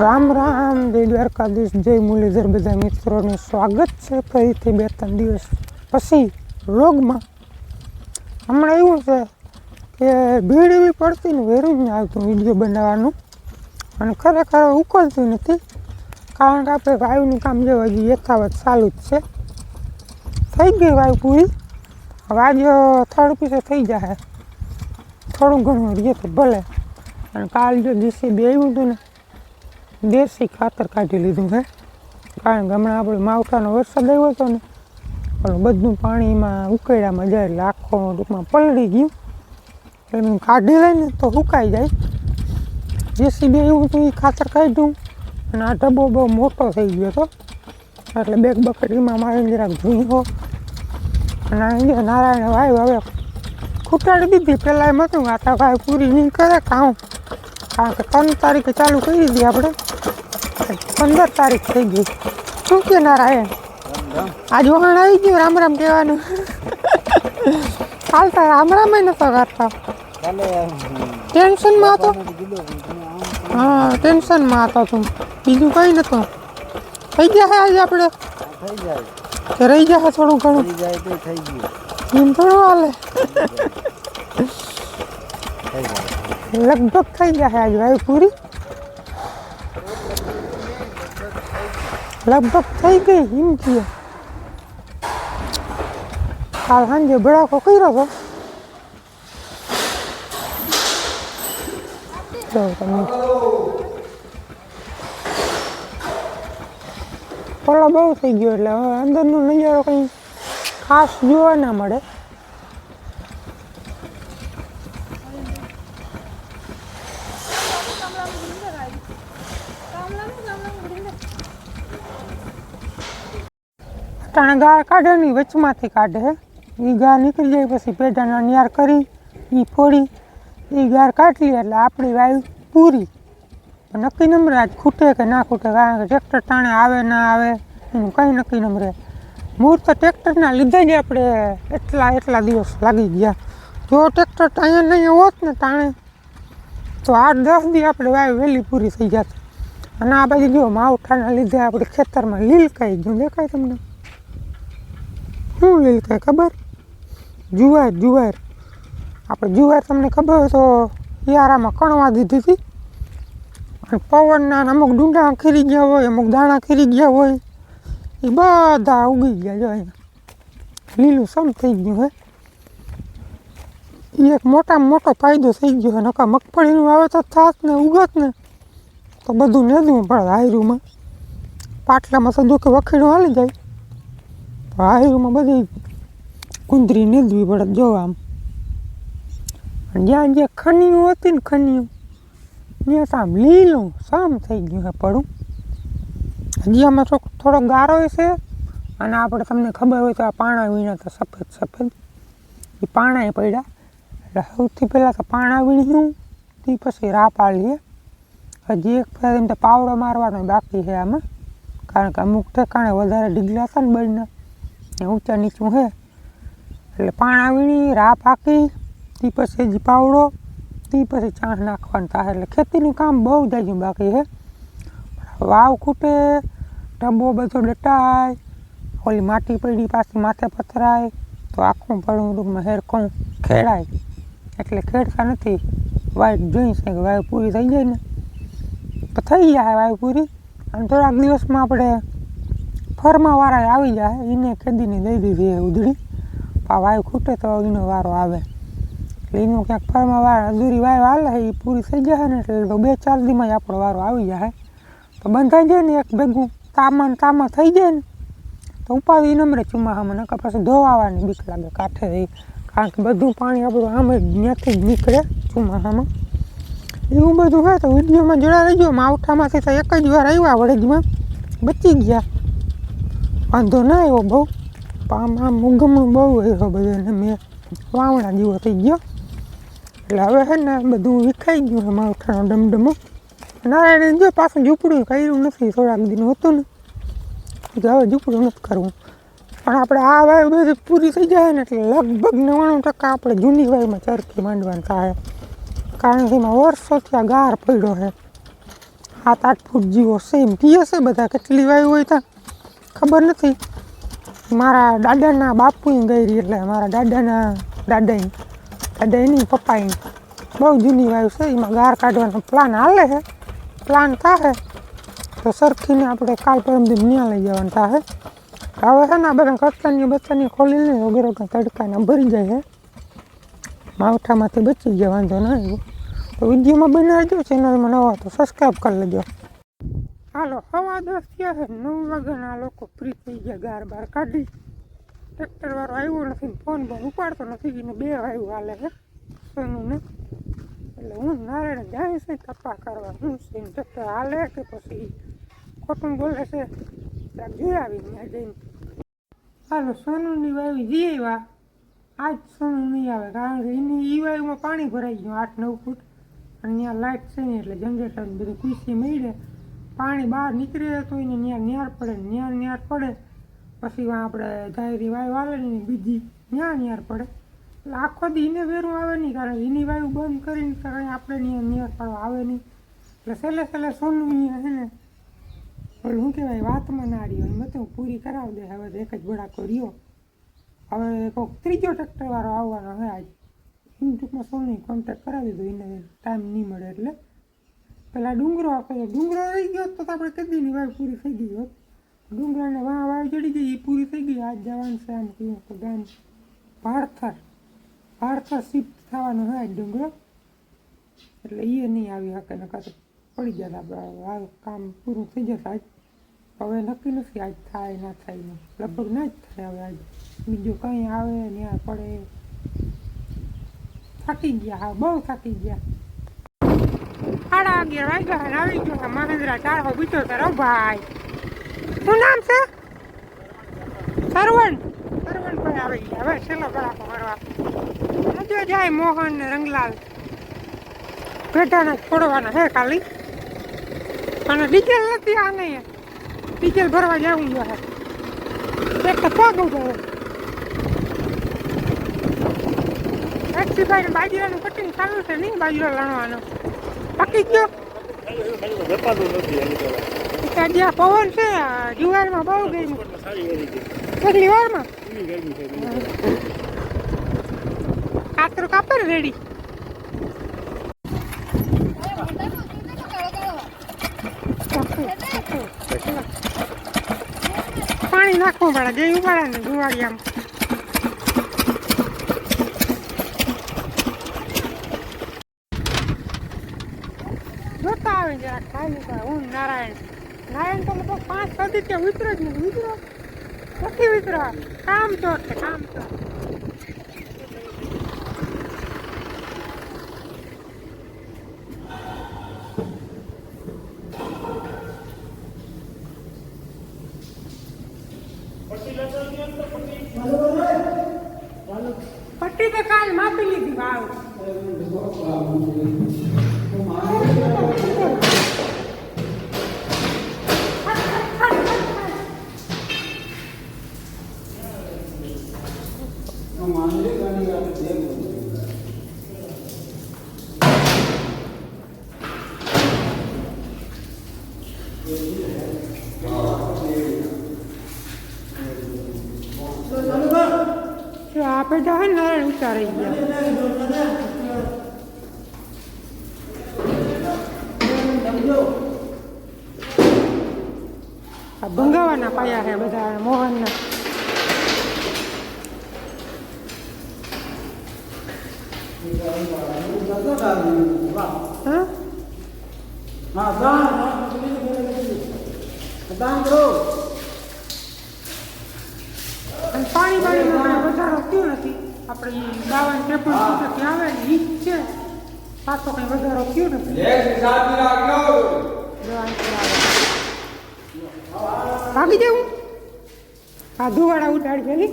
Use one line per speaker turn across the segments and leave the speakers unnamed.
રામ રામ, જય દ્વારકાધીશ, જય મુરલીધર. બધા મિત્રોને સ્વાગત છે ફરીથી 2-3 દિવસ પછી વ્લોગમાં. હમણાં એવું છે કે ભીડ એવી પડતી ને વેરું જ નહીં આવતું વિડીયો બનાવવાનું, અને ખરેખર ઉકલતું નથી, કારણ કે આપણે વાયુનું કામ જેવું હજી યથાવત ચાલુ જ છે. થઈ ગઈ વાયુ પૂરી, હવે આજે થર્ડ પીસે થઈ જાય, થોડું ઘણું રહીએ તો ભલે. અને કાલ જો જીસીબી આવ્યું હતું ને, દેશી ખાતર કાઢી લીધું છે, કારણ કે હમણાં આપણે માવઠાનો વરસાદ આવ્યો હતો ને, પણ બધું પાણીમાં ઉકેડામાં જાય એટલે આખો ટૂંકમાં પલળી ગયું, એટલે કાઢી લઈને તો સુકાઈ જાય. જેસીબી આવ્યું હતું એ ખાતર કાઢ્યું, અને આ ડબ્બો બહુ મોટો થઈ ગયો હતો, એટલે બેગ બકડીમાં મારીને જરાક ધૂયો. અને અહીંયા નારાયણ વાયુ હવે ખૂટાડી દીધી. પહેલાં એમ હતું કે આ વાયુ પૂરી નહીં કરે કામ, કારણ કે 3 તારીખે ચાલુ કરી દીધી આપણે, 15 તારીખ થઈ ગઈ. શું કે નારાયણ, આજ વહાણ આવી ગયું રામ રામ કહેવાનું. કાલ તો રામ રામ નતો કરતા, ટેન્શનમાં હતો. હા, ટેન્શનમાં હતો તું, બીજું કંઈ નતું. થઈ જાય આજે આપણે કે રહી જાય થોડું ઘણું, એમ થોડું હાલે. લગભગ થઈ જાય આજે વાયુ પૂરી, લગભગ થઈ ગઈ એમ કહે. કાલ સાંજે ભડાકો કર્યો હતો, તમે પેલો બહુ થઈ ગયો, એટલે હવે અંદરનો નજારો કંઈ ખાસ જોવા ના મળે. ટાણે ગાળ કાઢે ની વચમાંથી કાઢે, એ ગાળ નીકળી જાય પછી પેઢાના નિયાર કરી એ ફોડી એ ગાળ કાઢી લે એટલે આપણી વાયુ પૂરી. નક્કી નંબરે આજ ખૂટે કે ના ખૂટે, કારણ કે ટ્રેક્ટર ટાણે આવે ના આવે એનું કંઈ નક્કી નંબરે. મૂળ તો ટ્રેક્ટરના લીધે જ આપણે એટલા દિવસ લાગી ગયા. જો ટ્રેક્ટર અહીંયા નહીં હોત ને ટાણે તો 8-10 દી આપણે વાયુ વહેલી પૂરી થઈ જાત. અને આ બાજુ જો માવઠાના લીધે આપણે ખેતરમાં લીલકાઈ ગયું, દેખાય તમને? શું લીલકાય ખબર? જુવાર. આપણે જુવાર તમને ખબર હોય તો યારામાં કણવા દીધી હતી, અને પવનના અમુક ડુંડા ખીરી ગયા હોય, અમુક દાણા ખીરી ગયા હોય, એ બધા ઉગી ગયા. જો અહીંયા લીલું સમ થઈ ગયું હે, એ એક મોટામાં મોટો ફાયદો થઈ ગયો. નકા મગફળીનું વાવેતર થાત ને ઉગત ને તો બધું નેદવું પડે હાયરુમાં. પાટલામાં તો દુઃખ વખીડું હાલી જાય, હાયરુમાં બધી કુંદરી નેદવી પડે. જો આમ જ્યાં જે ખનીયું હતી ને ખનીયું, ત્યાં તો આમ લીલું સમ થઈ ગયું હે પડું. હજી આમાં થોડો ગારો છે, અને આપણે તમને ખબર હોય તો આ પાણા વીણા તો સફેદ એ પાણા પડ્યા. એટલે સૌથી પહેલાં તો પાણા વીણ્યું, તે પછી રાહ પાડીએ. હજી એક ફેર એમ તો પાવડો મારવાનો બાકી છે આમાં, કારણ કે અમુક ઠેકાણે વધારે ઢીગલા હતા ને બળના, એ ઊંચા નીચું છે. એટલે પાણા વીણી રાહ પાકી, તે પછી હજી પાવડો, તે પછી ચાંસ નાખવાનું થાય. એટલે ખેતીનું કામ બહુ જાજુ બાકી છે. વાવ ખૂટે, ટબો બધો ડટાય, ઓલી માટી પડી પાછી માથે પથરાય, તો આખું પડું ટૂંકમાં હેરખું ખેડાય. એટલે ખેડતા નથી, વાઈટ જોઈ છે કે વાયુ પૂરી થઈ જાય ને તો થઈ જાય વાયુ પૂરી. અને થોડાક દિવસમાં આપણે ફરમાવાળા આવી જાય, એને ખેદીને દઈ દીધી ઉધડી. આ વાયુ ખૂટે તો એનો વારો આવે, એટલે એનું ક્યાંક ફરમાવાળા અધૂરી વાયુ હાલે એ પૂરી થઈ જાય ને, એટલે 2-4 દીમાં જ આપણો વારો આવી જાય. તો બંધાઈ જાય ને એક ભેગું તામાં થઈ જાય ને તો ઉપાડી નમરે ચોમાસામાં. નકર પછી ધોવાવાની બીક લાગે કાંઠે રહી, કારણ કે બધું પાણી આપણું આમ જ ત્યાંથી જ નીકળે ચોમાસામાં. એવું બધું હોય તો વિડીયોમાં જોડા રહી ગયો. માવઠામાંથી તો એક જ વાર આવ્યા વડેજમાં, બચી ગયા, વાંધો ના આવ્યો બહુ. આમ ઉગમણું બહુ આવ્યો બધાને, મેં વાવણા જેવો થઈ ગયો. એટલે હવે છે ને બધું વિખાઈ ગયું છે માવઠાનો ડમડમો. નારાયણ જો પાછું ઝૂંપડું કર્યું નથી, થોડાક દિન હતું ને કે હવે ઝૂંપડું નથી કરવું. પણ આપણે આ વાયુ બધી પૂરી થઈ જાય ને એટલે લગભગ 99% આપણે જૂની વાયુમાં ચરખી માંડવાનું થાય, કારણ કે એમાં વર્ષોથી આ ગાર પડ્યો છે. 7-8 ફૂટ જેવો છે એમ કહે છે બધા. કેટલી વાયુ હોય ત્યાં ખબર નથી. મારા દાદાના બાપુએ ગઈ એટલે મારા દાદાની પપ્પાની બહુ જૂની વાયુ છે. એમાં ગાર કાઢવાનો પ્લાન હાલે છે. પ્લાન થાય તો સરખીને આપણે કાલ પરમદી ન્યા લઈ જવાનું થાય. હવે છે ને આ બધા કચ્છની ખોલી લે વગેરે તડકાના ભરી જાય છે. માવઠામાંથી બચી ગયા, વાંધો ના આવ્યો. તો વિડીયોમાં બનાવજો, ચેનલમાં નવા તો સબસ્ક્રાઈબ કરી લેજો. હાલો 10:15 થયા છે. 9 વાગ્યાના લોકો ફ્રી થઈ ગયા, ગાર બાર કાઢી. ટ્રેક્ટરવાળો આવ્યો નથી, ફોન પણ ઉપાડતો નથી. એને 2 વાયુ હાલે છે સોનુને. એટલે હું નારાયણ જાય છે તપા કરવા. હું છે ટ્રેક્ટર હાલે કે પછી ખોટું બોલે છે ત્યાં જોઈ આવી ત્યાં જઈને. હાલો સોનુની વાયુ જઈ આવ્યા. આજ સોનું નહીં આવે કારણ કે એની એ વાયુમાં પાણી ભરાઈ ગયું 8-9 ફૂટ. અને ત્યાં લાઇટ છે ને એટલે જનરેટર બધું ખુશી મળે. પાણી બહાર નીકળે તો એને ત્યાં ન્યાર પડે, ન્યાર પડે પછી આપણે ધાયરી વાયુ આવે ને બીજી ન્યાર પડે. એટલે આખો દી એને વેરું આવે નહીં કારણ કે એની વાયુ બંધ કરીને કંઈ આપણે ન્યાર પાડવા આવે નહીં. એટલે છેલ્લે સોનું છે ને ઓલું શું કહેવાય વાતમાં ના રહ્યો એમ તો પૂરી કરાવી દે. હવે એક જ બળાકો રહ્યો. હવે કોઈક ત્રીજો ટ્રેક્ટરવાળો આવવાનો હવે આજ. એમ ટૂંકમાં સોની કોન્ટેક્ટ કરાવી દીધો. એને ટાઈમ નહીં મળે એટલે પેલા ડુંગરો રહી ગયો તો આપણે કદીની વાવ પૂરી થઈ ગઈ હોત. ડુંગરાને વાવ ચડી ગઈ, એ પૂરી થઈ ગઈ. આજ જવાનું છે આમ કહ્યું તો ગામ ભારથર શિફ્ટ થવાનું હોય ડુંગરો. એટલે એ નહીં આવી શકે ને કાં તો પડી જતા કામ પૂરું થઈ જતા. આજ હવે નક્કી નથી આજ થાય ના થાય, લગભગ ના જ થાય. હવે આજ બીજું કંઈ આવે ત્યાં પડે. થાકી ગયા, હા બહુ થાકી ગયા. 11:30 વાગ્યા આવી ગયો મહેન્દ્રા 475. ભાઈ શું નામ છે? સરવણ ભાઈ આવી ગયા. હવે છેલ્લો ગળાકો કરવા હજુ જાય. મોહન ને રંગલાલ પેઢાને છોડવાના છે ખાલી. અને ડીઝલ નથી આ નહીં, ડીઝલ ભરવા જવું જોઈએ. એક તો પગ જાય. એક્સીભાઈ બાજરાનું કટિંગ ચાલુ છે નહીં, બાજરો લણવાનો પકી ગયો. જ્યાં પવન છે જુવારમાં બહુ ગઈ કેટલી વારમાં કાતરું કાપે ને રેડી. પાણી નાખવું પડે જે ઉપાડે ને જુવાળિયામાં. જોતા આવે જરા ખાઈ લીધા. હું નારાયણ તો લગભગ 5-6 દિવસે ઉતરો જ નથી. નથી ઉતરો. કામ ચોર છે કામ ચોર. પટ્ટી તો કાલ માપી લીધી ભાવ. આપે જાય ને ઉતારી ગયા. ભંગાવાના પાયા છે બધા મોહનના. પાણી વધારો થયો નથી. આપણે દાવાની ટેપલ આવે ને ઈ જ છે. પાછો કઈ વધારો થયો નથી. ભાગી જવું આ ધુવાડા ઉડાડી ગયેલી.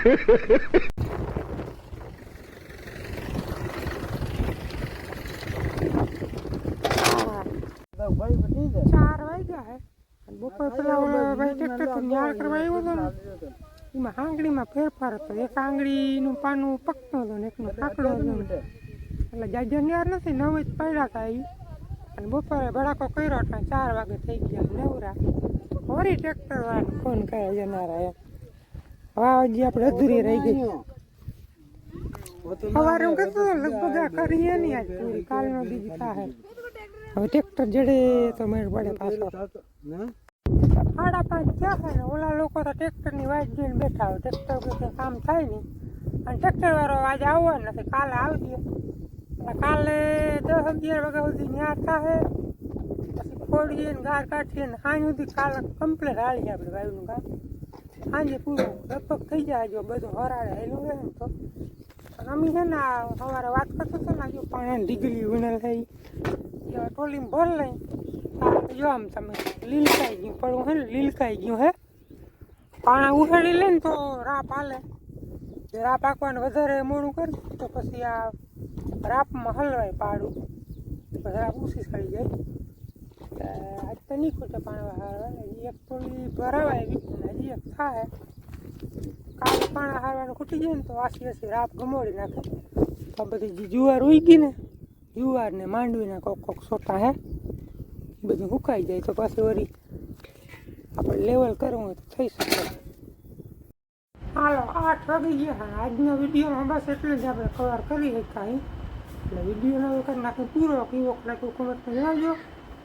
ભાઈ બની જાય
4 વાગ્યા હે અને બપોર પેલા ઓલો ભાઈ ટ્રેક્ટર ન્યાર કરવા આવ્યો હતો ને એમાં આંગળીમાં ફેરફાર હતો. એક આંગળીનું પાનું પકતું હતું ને એકનું પાકડું હતું એટલે જાજા ન્યાર નથી, 9 જ પડ્યા હતા એ. અને બપોરે ભડાકો કર્યો એટલે 4 વાગે થઈ ગયા નવરા. વળી ટ્રેક્ટર વાળાને ફોન કર્યો જનારા એમ. વાવ હજી આપણે અધૂરી રહી ગઈ. સવારે હું કહેતો લગભગ આ કરીએ નહીં આજ પૂરી, કાલનો બીજી થાય. હવે ટ્રેક્ટર જડે તો મેળ પડે પાછો. 5:30 થયા છે ને ઓલા લોકો તો ટ્રેક્ટરની વાટ જોઈને બેઠા હોય. ટ્રેક્ટર કોઈ કામ થાય નહીં અને ટ્રેક્ટર વાળો આજે આવવાનો નથી, કાલે આવજે. એટલે કાલે 10-11 વાગ્યા સુધી ન્યા થાય, પછી ફોડીએ ને ગાર કાઢીએ ને સાંજ સુધી કાલે કમ્પ્લેટ હાલીએ આપણે વાયુનું કામ. સાંજે પૂરું લગભગ થઈ જાય જો બધું હરાડે હેલું રહે ને તો. અને અમે છે ને સવારે વાત કરતો હતો ને જો પાણી ડીગલી વિનલ થઈ ટોલીમાં ભર લઈ જો આમ તમે લીલકાઈ ગયું પડવું હે ને લીલકાઈ ગયું હે. પાણા ઉછાળી લે ને તો રાપ હાલે. જે રાપ આંકવાનું વધારે મોડું કરે તો પછી આ રાપમાં હલવાય પાડું, પછી રાપ ઊંચી ચડી જાય. આજ તો નહીં ખૂટે પાણા હારવા, એક ટોલી ભરાવાય હજી એક થાય. કાલે પાણા હારવાનું ખૂટી જાય ને તો આસી રાપ ગમોડી નાખે. તો બધી જે જુવાર ઉઈ ગઈ ને જુવાર ને માંડવીના કોક સોટા હે બધું સુકાઈ જાય તો પાછી વળી આપણે લેવલ કરવું હોય તો થઈ શકે. હાલો 8 વાગી ગયા. આજના વિડીયોમાં બસ એટલું જ આપણે કવર કરી શકાય. એટલે વિડીયોનો કરી નાખી પૂરો કેવો લાગ્યો કોમેન્ટમાં જણાવજો.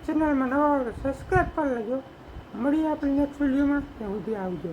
ચેનલમાં નવા હોય તો સબસ્ક્રાઈબ કરી લેજો. મળીએ આપણે નેક્સ્ટ વિડીયોમાં, ત્યાં સુધી આવજો.